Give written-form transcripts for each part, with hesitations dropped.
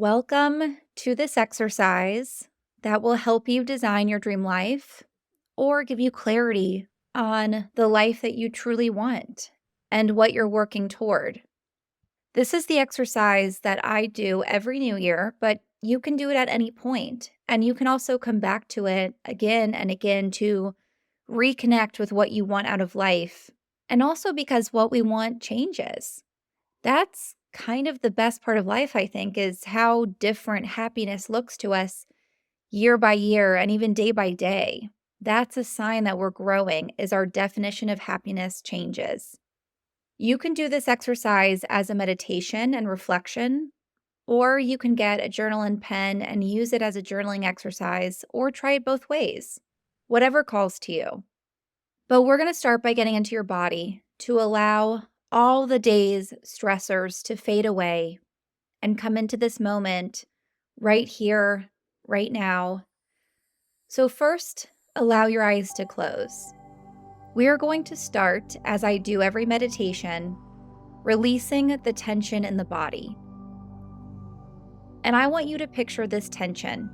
Welcome to this exercise that will help you design your dream life or give you clarity on the life that you truly want and what you're working toward. This is the exercise that I do every new year, but you can do it at any point, and you can also come back to it again and again to reconnect with what you want out of life, and also because what we want changes. That's kind of the best part of life, I think, is how different happiness looks to us year by year and even day by day. That's a sign that we're growing, is our definition of happiness changes. You can do this exercise as a meditation and reflection, or you can get a journal and pen and use it as a journaling exercise, or try it both ways, whatever calls to you. But we're going to start by getting into your body to allow all the day's stressors to fade away and come into this moment right here, right now. So, first, allow your eyes to close. We are going to start, as I do every meditation, releasing the tension in the body. And I want you to picture this tension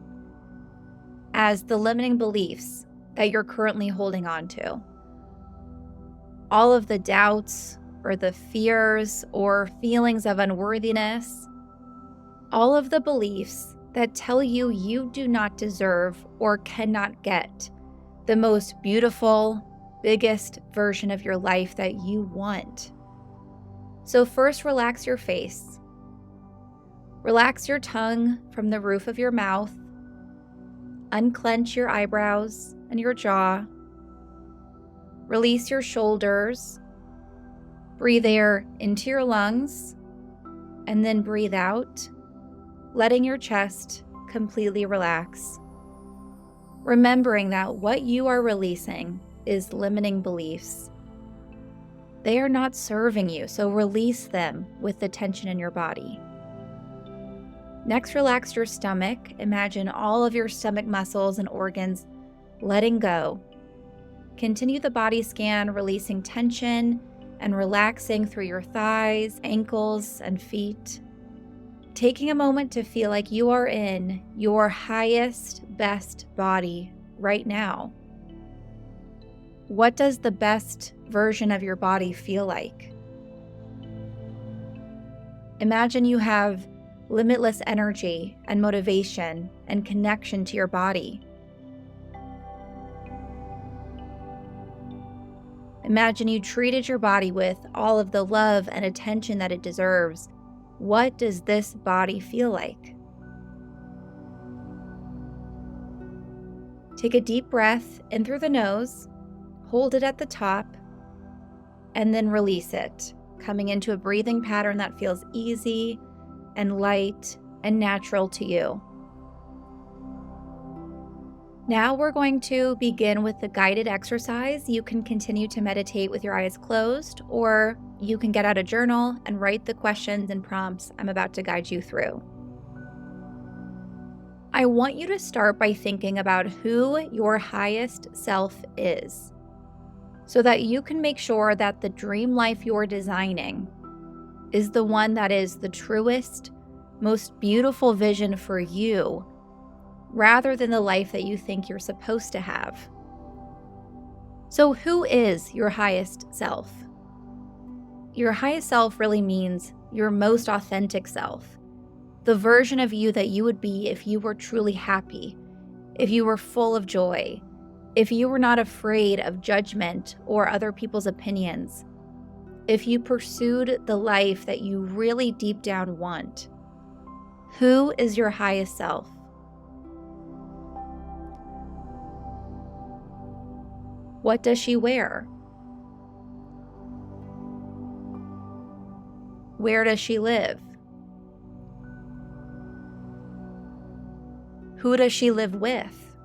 as the limiting beliefs that you're currently holding on to. All of the doubts or the fears or feelings of unworthiness, all of the beliefs that tell you you do not deserve or cannot get the most beautiful, biggest version of your life that you want. So first, relax your face. Relax your tongue from the roof of your mouth. Unclench your eyebrows and your jaw. Release your shoulders. Breathe air into your lungs and then breathe out, letting your chest completely relax. Remembering that what you are releasing is limiting beliefs. They are not serving you, so release them with the tension in your body. Next, relax your stomach. Imagine all of your stomach muscles and organs letting go. Continue the body scan, releasing tension and relaxing through your thighs, ankles, and feet. Taking a moment to feel like you are in your highest, best body right now. What does the best version of your body feel like? Imagine you have limitless energy and motivation and connection to your body. Imagine you treated your body with all of the love and attention that it deserves. What does this body feel like? Take a deep breath in through the nose, hold it at the top, and then release it, coming into a breathing pattern that feels easy and light and natural to you. Now we're going to begin with the guided exercise. You can continue to meditate with your eyes closed, or you can get out a journal and write the questions and prompts I'm about to guide you through. I want you to start by thinking about who your highest self is, so that you can make sure that the dream life you're designing is the one that is the truest, most beautiful vision for you, rather than the life that you think you're supposed to have. So who is your highest self? Your highest self really means your most authentic self, the version of you that you would be if you were truly happy, if you were full of joy, if you were not afraid of judgment or other people's opinions, if you pursued the life that you really deep down want. Who is your highest self? What does she wear? Where does she live? Who does she live with?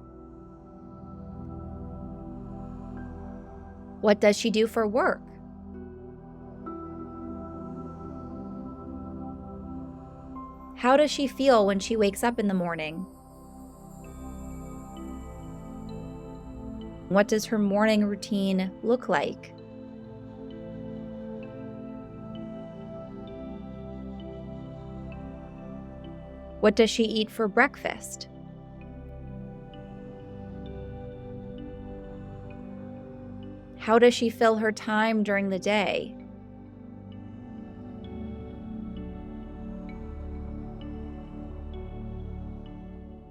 What does she do for work? How does she feel when she wakes up in the morning? What does her morning routine look like? What does she eat for breakfast? How does she fill her time during the day?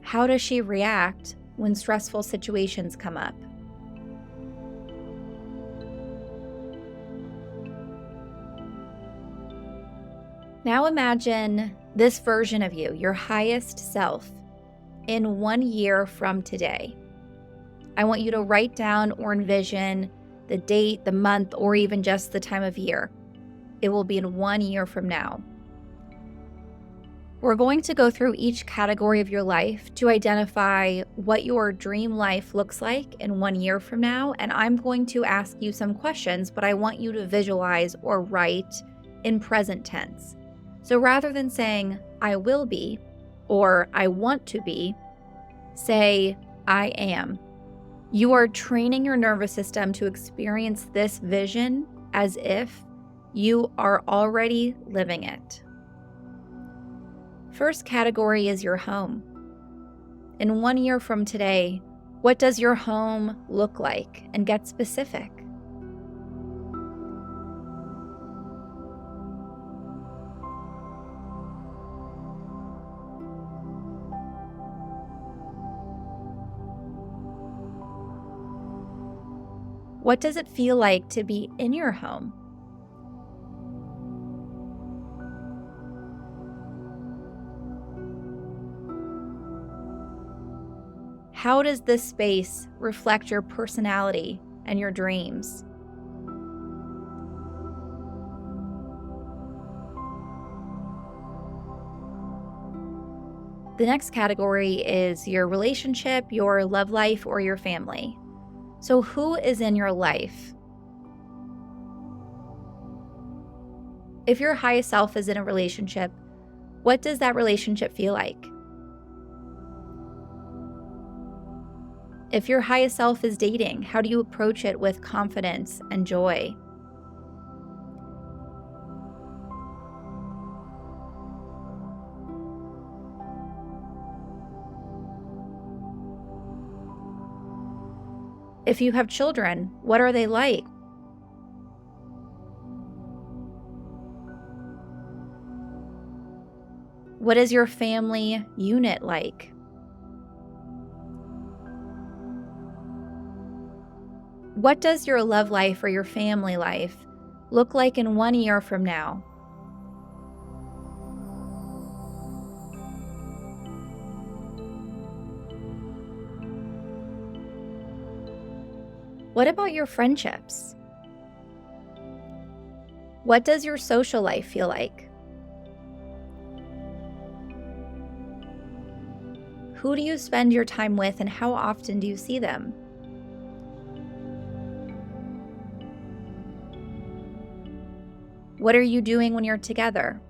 How does she react when stressful situations come up? Now imagine this version of you, your highest self, in 1 year from today. I want you to write down or envision the date, the month, or even just the time of year. It will be in 1 year from now. We're going to go through each category of your life to identify what your dream life looks like in 1 year from now. And I'm going to ask you some questions, but I want you to visualize or write in present tense. So rather than saying, I will be, or I want to be, say, I am. You are training your nervous system to experience this vision as if you are already living it. First category is your home. In 1 year from today, what does your home look like? And get specific. What does it feel like to be in your home? How does this space reflect your personality and your dreams? The next category is your relationship, your love life, or your family. So who is in your life? If your highest self is in a relationship, what does that relationship feel like? If your highest self is dating, how do you approach it with confidence and joy? If you have children, what are they like? What is your family unit like? What does your love life or your family life look like in 1 year from now? What about your friendships? What does your social life feel like? Who do you spend your time with and how often do you see them? What are you doing when you're together?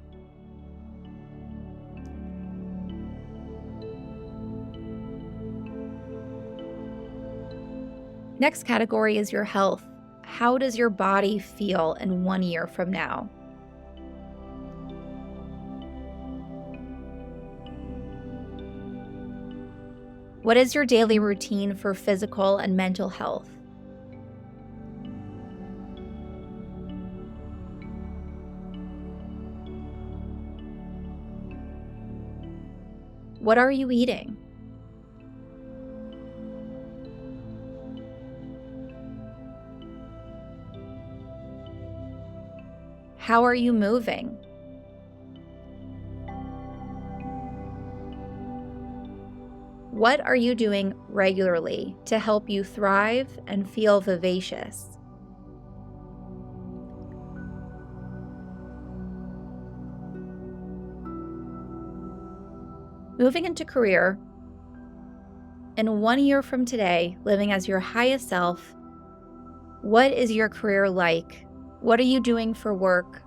Next category is your health. How does your body feel in 1 year from now? What is your daily routine for physical and mental health? What are you eating? How are you moving? What are you doing regularly to help you thrive and feel vivacious? Moving into career, in 1 year from today, living as your highest self, what is your career like? What are you doing for work?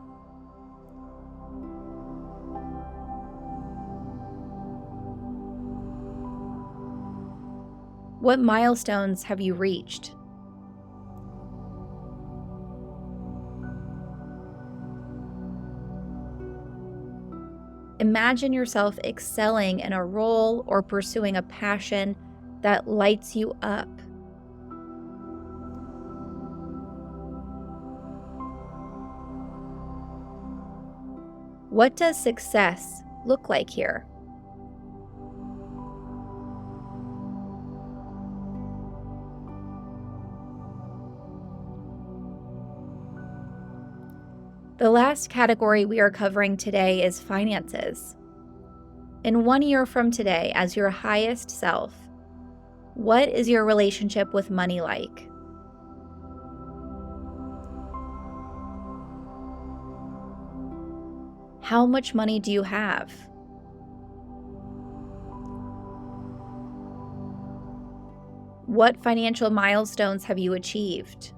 What milestones have you reached? Imagine yourself excelling in a role or pursuing a passion that lights you up. What does success look like here? The last category we are covering today is finances. In 1 year from today, as your highest self, what is your relationship with money like? How much money do you have? What financial milestones have you achieved?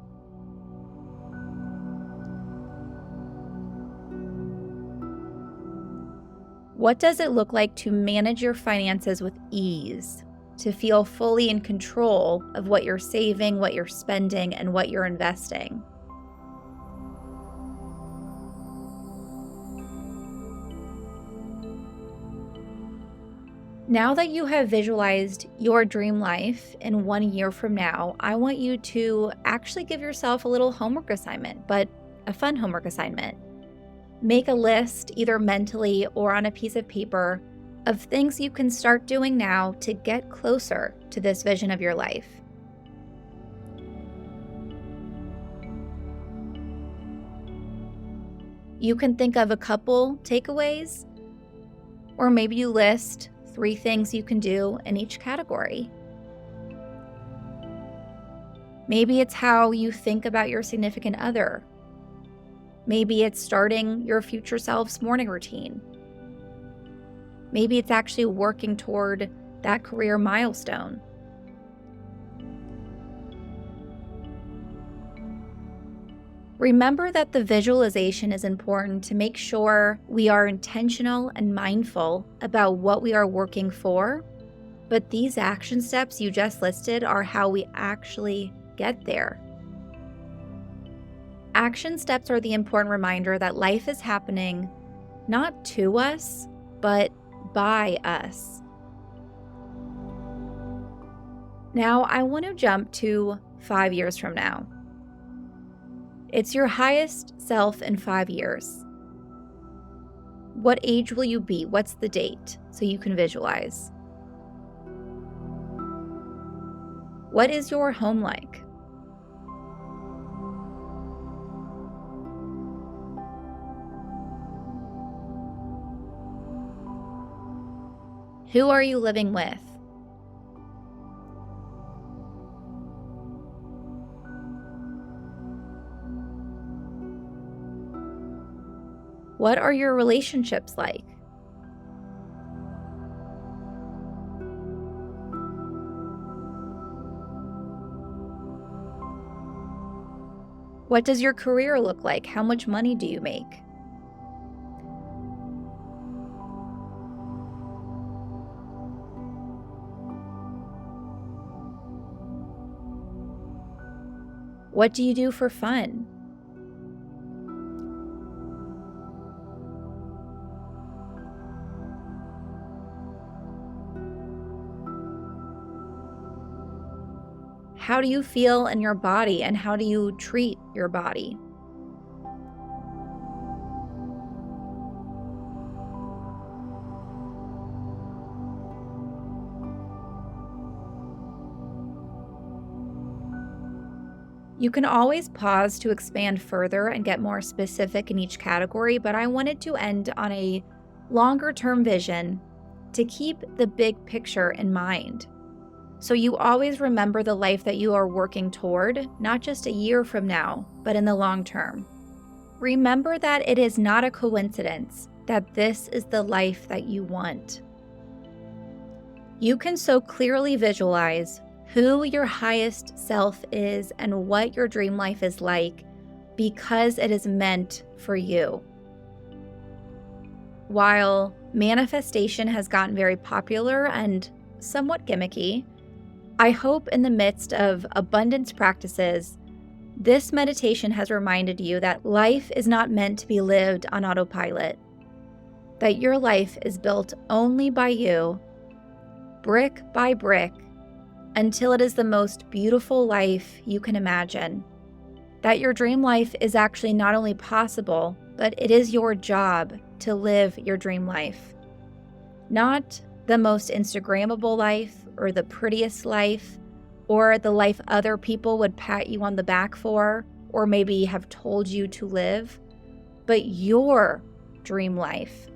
What does it look like to manage your finances with ease, to feel fully in control of what you're saving, what you're spending, and what you're investing? Now that you have visualized your dream life in 1 year from now, I want you to actually give yourself a little homework assignment, but a fun homework assignment. Make a list, either mentally or on a piece of paper, of things you can start doing now to get closer to this vision of your life. You can think of a couple takeaways, or maybe you list 3 things you can do in each category. Maybe it's how you think about your significant other. Maybe it's starting your future self's morning routine. Maybe it's actually working toward that career milestone. Remember that the visualization is important to make sure we are intentional and mindful about what we are working for, but these action steps you just listed are how we actually get there. Action steps are the important reminder that life is happening not to us, but by us. Now, I want to jump to 5 years from now. It's your highest self in 5 years. What age will you be? What's the date so you can visualize? What is your home like? Who are you living with? What are your relationships like? What does your career look like? How much money do you make? What do you do for fun? How do you feel in your body, and how do you treat your body? You can always pause to expand further and get more specific in each category, but I wanted to end on a longer-term vision to keep the big picture in mind. So you always remember the life that you are working toward, not just a year from now, but in the long term. Remember that it is not a coincidence that this is the life that you want. You can so clearly visualize who your highest self is and what your dream life is like because it is meant for you. While manifestation has gotten very popular and somewhat gimmicky, I hope in the midst of abundance practices, this meditation has reminded you that life is not meant to be lived on autopilot. that your life is built only by you, brick by brick, until it is the most beautiful life you can imagine. That your dream life is actually not only possible, but it is your job to live your dream life. Not the most Instagrammable life or the prettiest life or the life other people would pat you on the back for or maybe have told you to live, but your dream life.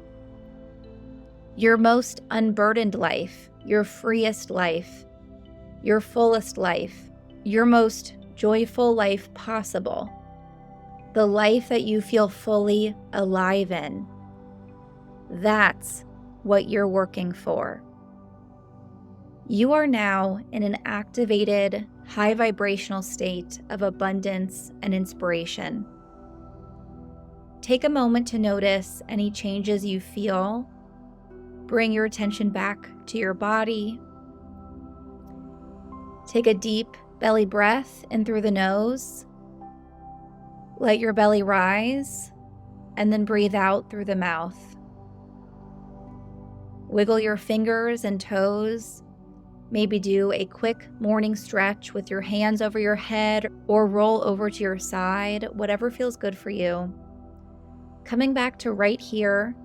Your most unburdened life, your freest life, your fullest life, your most joyful life possible, the life that you feel fully alive in. That's what you're working for. You are now in an activated, high vibrational state of abundance and inspiration. Take a moment to notice any changes you feel. Bring your attention back to your body. Take a deep belly breath in through the nose. Let your belly rise, and then breathe out through the mouth. Wiggle your fingers and toes. Maybe do a quick morning stretch with your hands over your head or roll over to your side, whatever feels good for you. Coming back to right here,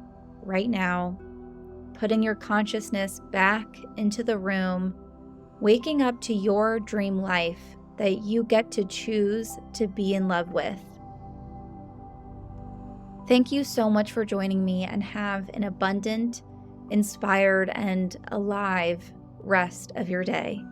right now, putting your consciousness back into the room, waking up to your dream life that you get to choose to be in love with. Thank you so much for joining me, and have an abundant, inspired, and alive rest of your day.